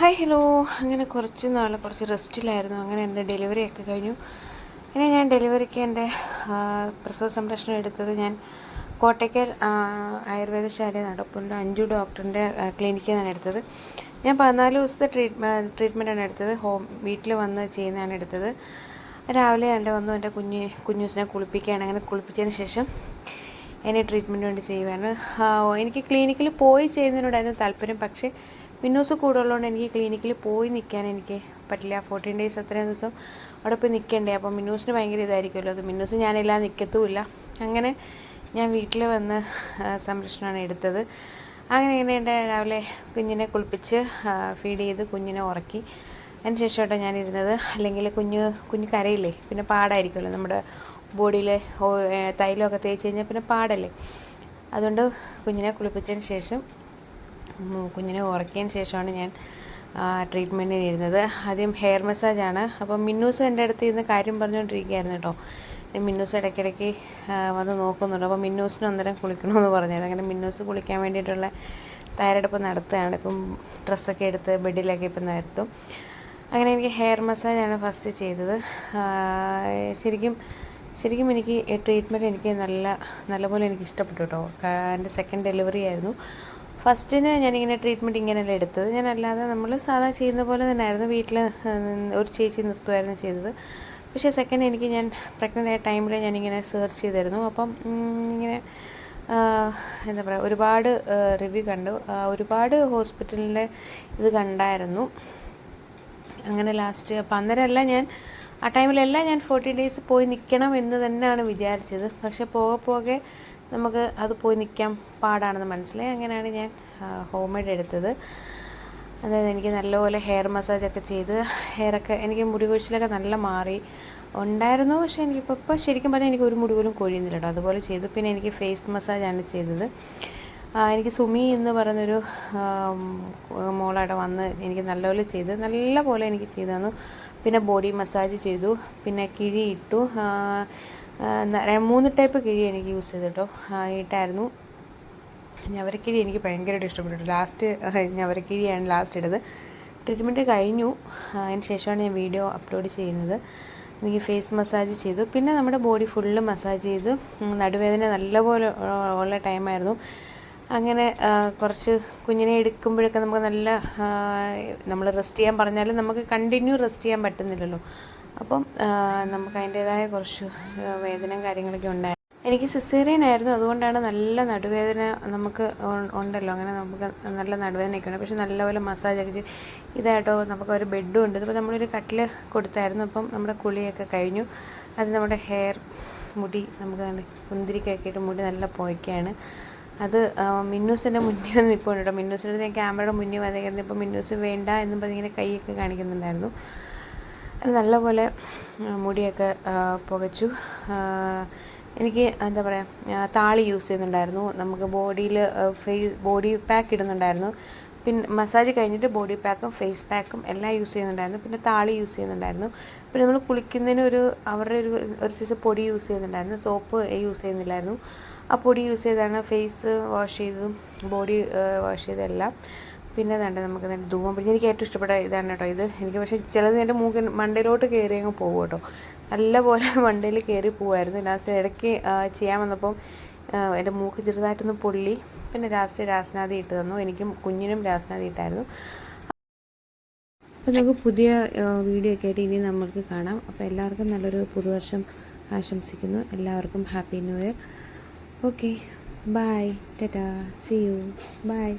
Hi hello. അങ്ങനെ കുറച്ച് റെസ്റ്റിലായിരുന്നു. അങ്ങനെ എൻ്റെ ഡെലിവറിയൊക്കെ കഴിഞ്ഞു. ഇനി ഞാൻ ഡെലിവറിക്ക് എൻ്റെ പ്രസവ സംരക്ഷണം എടുത്തത് ഞാൻ കോട്ടയ്ക്കൽ ആയുർവേദശാല നടപ്പുണ്ട് അഞ്ജു ഡോക്ടറിൻ്റെ ക്ലിനിക്കിൽ നിന്നാണ് എടുത്തത്. ഞാൻ 14 ദിവസത്തെ ട്രീറ്റ്മെൻറ്റാണ് എടുത്തത്. വീട്ടിൽ വന്ന് ചെയ്യുന്നതാണ് എടുത്തത്. രാവിലെ വന്നു എൻ്റെ കുഞ്ഞൂസിനെ കുളിപ്പിക്കുകയാണ്. അങ്ങനെ കുളിപ്പിച്ചതിന് ശേഷം എന്നെ ട്രീറ്റ്മെൻറ്റ് വേണ്ടി ചെയ്യുവാണ്. എനിക്ക് ക്ലിനിക്കിൽ പോയി ചെയ്യുന്നതിനോടായിരുന്നു താല്പര്യം. പക്ഷേ മിന്നൂസ് കൂടുതലുള്ളതുകൊണ്ട് എനിക്ക് ക്ലിനിക്കിൽ പോയി നിൽക്കാൻ എനിക്ക് പറ്റില്ല. 14 ഡേയ്സ് അത്രയും ദിവസം അവിടെ പോയി നിൽക്കണ്ടേ. അപ്പോൾ മിന്നൂസിന് ഭയങ്കര ഇതായിരിക്കുമല്ലോ. അത് മിന്നൂസ് ഞാനില്ലാതെ നിൽക്കത്തുമില്ല. അങ്ങനെ ഞാൻ വീട്ടിൽ വന്ന് സംരക്ഷണമാണ് എടുത്തത്. അങ്ങനെ എൻ്റെ രാവിലെ കുഞ്ഞിനെ കുളിപ്പിച്ച് ഫീഡ് ചെയ്ത് കുഞ്ഞിനെ ഉറക്കി അതിന് ശേഷമായിട്ടോ ഞാനിരുന്നത്. അല്ലെങ്കിൽ കുഞ്ഞ് കരയില്ലേ, പിന്നെ പാടായിരിക്കുമല്ലോ. നമ്മുടെ ബോഡിയിൽ തൈലമൊക്കെ തേച്ച് കഴിഞ്ഞാൽ പിന്നെ പാടല്ലേ. അതുകൊണ്ട് കുഞ്ഞിനെ കുളിപ്പിച്ചതിന് ശേഷം കുഞ്ഞിനെ ഉറക്കിയതിന് ശേഷമാണ് ഞാൻ ട്രീറ്റ്മെൻറ്റിന് ഇരുന്നത്. ആദ്യം ഹെയർ മസാജാണ്. അപ്പം മിന്നൂസ് എൻ്റെ അടുത്ത് ഇരുന്ന് കാര്യം പറഞ്ഞുകൊണ്ടിരിക്കുകയായിരുന്നു കേട്ടോ. മിന്നൂസ് ഇടയ്ക്കിടയ്ക്ക് വന്ന് നോക്കുന്നുണ്ട്. അപ്പോൾ മിന്നൂസിന് അന്നേരം കുളിക്കണമെന്ന് പറഞ്ഞായിരുന്നു. അങ്ങനെ മിന്നൂസ് കുളിക്കാൻ വേണ്ടിയിട്ടുള്ള തയ്യാറെടുപ്പ് നടത്തുകയാണ്. ഇപ്പം ഡ്രസ്സൊക്കെ എടുത്ത് ബെഡിലൊക്കെ ഇപ്പം നിർത്തും. അങ്ങനെ എനിക്ക് ഹെയർ മസാജാണ് ഫസ്റ്റ് ചെയ്തത്. ശരിക്കും എനിക്ക് ട്രീറ്റ്മെൻറ്റ് എനിക്ക് നല്ലപോലെ എനിക്ക് ഇഷ്ടപ്പെട്ടു കേട്ടോ. എൻ്റെ സെക്കൻഡ് ഡെലിവറി ആയിരുന്നു. ഫസ്റ്റിന് ഞാനിങ്ങനെ ട്രീറ്റ്മെൻറ്റ് ഇങ്ങനെയല്ല എടുത്തത്. ഞാനല്ലാതെ നമ്മൾ സാധാ ചെയ്യുന്ന പോലെ തന്നെയായിരുന്നു. വീട്ടിൽ ഒരു ചേച്ചി നിർത്തുമായിരുന്നു ചെയ്തത്. പക്ഷേ സെക്കൻഡ് എനിക്ക് ഞാൻ പ്രഗ്നൻ്റ് ആയ ടൈമിൽ ഞാനിങ്ങനെ സെർച്ച് ചെയ്തിരുന്നു. അപ്പം ഇങ്ങനെ എന്താ പറയുക, ഒരുപാട് റിവ്യൂ കണ്ടു. ഒരുപാട് ഹോസ്പിറ്റലിൻ്റെ ഇത് കണ്ടായിരുന്നു. അങ്ങനെ ലാസ്റ്റ് അപ്പം അന്നേരമല്ല ഞാൻ ആ ടൈമിലെല്ലാം ഞാൻ 14 ഡേയ്സ് പോയി നിൽക്കണം എന്ന് തന്നെയാണ് വിചാരിച്ചത്. പക്ഷെ പോകെ നമുക്ക് അത് പോയി നിൽക്കാൻ പാടാണെന്ന് മനസ്സിലായി. അങ്ങനെയാണ് ഞാൻ ഹോം മെയ്ഡ് എടുത്തത്. അതായത് എനിക്ക് നല്ലപോലെ ഹെയർ മസാജൊക്കെ ചെയ്ത് ഹെയറൊക്കെ എനിക്ക് മുടി കൊഴിച്ചിലൊക്കെ നല്ല മാറി ഉണ്ടായിരുന്നു. പക്ഷേ എനിക്കിപ്പോൾ ശരിക്കും പറഞ്ഞാൽ എനിക്ക് ഒരു മുടി പോലും കൊഴിയുന്നില്ല കേട്ടോ. അതുപോലെ ചെയ്തു. പിന്നെ എനിക്ക് ഫേസ് മസാജാണ് ചെയ്തത്. എനിക്ക് സുമി എന്ന് പറയുന്നൊരു മോളവിടെ വന്ന് എനിക്ക് നല്ലപോലെ എനിക്ക് ചെയ്തു തന്നു. പിന്നെ ബോഡി മസാജ് ചെയ്തു. പിന്നെ കിഴി ഇട്ടു. 3 ടൈപ്പ് കിഴി എനിക്ക് യൂസ് ചെയ്തു കേട്ടോ. ഇട്ടായിരുന്നു. ഞവരക്കിഴി എനിക്ക് ഭയങ്കരമായിട്ട് ഇഷ്ടപ്പെട്ടു. ലാസ്റ്റ് ഞവരക്കിഴിയാണ് ലാസ്റ്റ് ഇട്ടത്. ട്രീറ്റ്മെൻറ്റ് കഴിഞ്ഞു. അതിന് ശേഷമാണ് ഞാൻ വീഡിയോ അപ്ലോഡ് ചെയ്യുന്നത്. എനിക്ക് ഫേസ് മസാജ് ചെയ്തു. പിന്നെ നമ്മുടെ ബോഡി ഫുള്ള് മസാജ് ചെയ്തു. നടുവേദന നല്ലപോലെ ഉള്ള ടൈമായിരുന്നു. അങ്ങനെ കുറച്ച് കുഞ്ഞിനെ എടുക്കുമ്പോഴൊക്കെ നമുക്ക് നമ്മൾ റെസ്റ്റ് ചെയ്യാൻ പറഞ്ഞാലും നമുക്ക് കണ്ടിന്യൂ റെസ്റ്റ് ചെയ്യാൻ പറ്റുന്നില്ലല്ലോ. അപ്പം നമുക്ക് അതിൻ്റേതായ കുറച്ച് വേദനയും കാര്യങ്ങളൊക്കെ ഉണ്ടായിരുന്നു. എനിക്ക് സിസേറിയൻ ആയിരുന്നു. അതുകൊണ്ടാണ് നല്ല നടുവേദന നമുക്ക് ഉണ്ടല്ലോ. അങ്ങനെ നമുക്ക് നല്ല നടുവേദനയൊക്കെ ഉണ്ട്. പക്ഷെ നല്ലപോലെ മസാജൊക്കെ ചെയ്ത് ഇതായിട്ടോ നമുക്ക് ഒരു ബെഡും ഉണ്ട്. അപ്പോൾ നമ്മളൊരു കട്ടിൽ കൊടുത്തായിരുന്നു. അപ്പം നമ്മുടെ കുളിയൊക്കെ കഴിഞ്ഞു. അത് നമ്മുടെ മുടി നമുക്ക് കുന്തിരിക്കൊക്കെ ഇട്ട് മുടി നല്ല പോയ്ക്കാണ്. അത് മിന്നൂസിൻ്റെ മുന്നേ വന്ന് ഇപ്പോൾ ഉണ്ട് കേട്ടോ. മിന്നൂസിൻ്റെ ഞാൻ ക്യാമറയുടെ മുന്നേ വന്നിരിക്കുന്നത്. ഇപ്പോൾ മിന്നൂസ് വേണ്ട എന്നും പറഞ്ഞ് ഇങ്ങനെ കൈയൊക്കെ കാണിക്കുന്നുണ്ടായിരുന്നു. അത് നല്ലപോലെ മുടിയൊക്കെ പുകച്ചു. എനിക്ക് എന്താ പറയുക, താളി യൂസ് ചെയ്യുന്നുണ്ടായിരുന്നു. നമുക്ക് ബോഡിയിൽ ബോഡി പാക്ക് ഇടുന്നുണ്ടായിരുന്നു. പിന്നെ മസാജ് കഴിഞ്ഞിട്ട് ബോഡി പാക്കും ഫേസ് പാക്കും എല്ലാം യൂസ് ചെയ്യുന്നുണ്ടായിരുന്നു. പിന്നെ താളി യൂസ് ചെയ്യുന്നുണ്ടായിരുന്നു. പിന്നെ നമ്മൾ കുളിക്കുന്നതിന് അവരുടെ ഒരു സൈസ് പൊടി യൂസ് ചെയ്യുന്നുണ്ടായിരുന്നു. സോപ്പ് യൂസ് ചെയ്യുന്നില്ലായിരുന്നു. ആ പൊടി യൂസ് ചെയ്താണ് ഫേസ് വാഷ് ചെയ്തതും ബോഡി വാഷ് ചെയ്തെല്ലാം. പിന്നെ നമുക്ക് ധൂമം പിടിച്ച് എനിക്ക് ഏറ്റവും ഇഷ്ടപ്പെട്ട ഇതാണ് കേട്ടോ ഇത്. എനിക്ക് പക്ഷേ ചിലത് എൻ്റെ മണ്ടയിലോട്ട് കയറി അങ്ങ് പോകും കേട്ടോ. നല്ലപോലെ മണ്ടയിൽ കയറി പോകുമായിരുന്നു. ലാസ്റ്റ് ഇടയ്ക്ക് ചെയ്യാൻ വന്നപ്പം എൻ്റെ മൂക്ക് ചെറുതായിട്ടൊന്ന് പൊള്ളി. പിന്നെ ലാസ്റ്റ് രാസ്നാദി ഇട്ട് തന്നു. എനിക്കും കുഞ്ഞിനും രാസ്നാദി ഇട്ടായിരുന്നു. അപ്പോൾ നമുക്ക് പുതിയ വീഡിയോ ഒക്കെ ആയിട്ട് ഇനി നമുക്ക് കാണാം. അപ്പോൾ എല്ലാവർക്കും നല്ലൊരു പുതുവർഷം ആശംസിക്കുന്നു. എല്ലാവർക്കും happy new year. Okay, bye, tata, see you, by.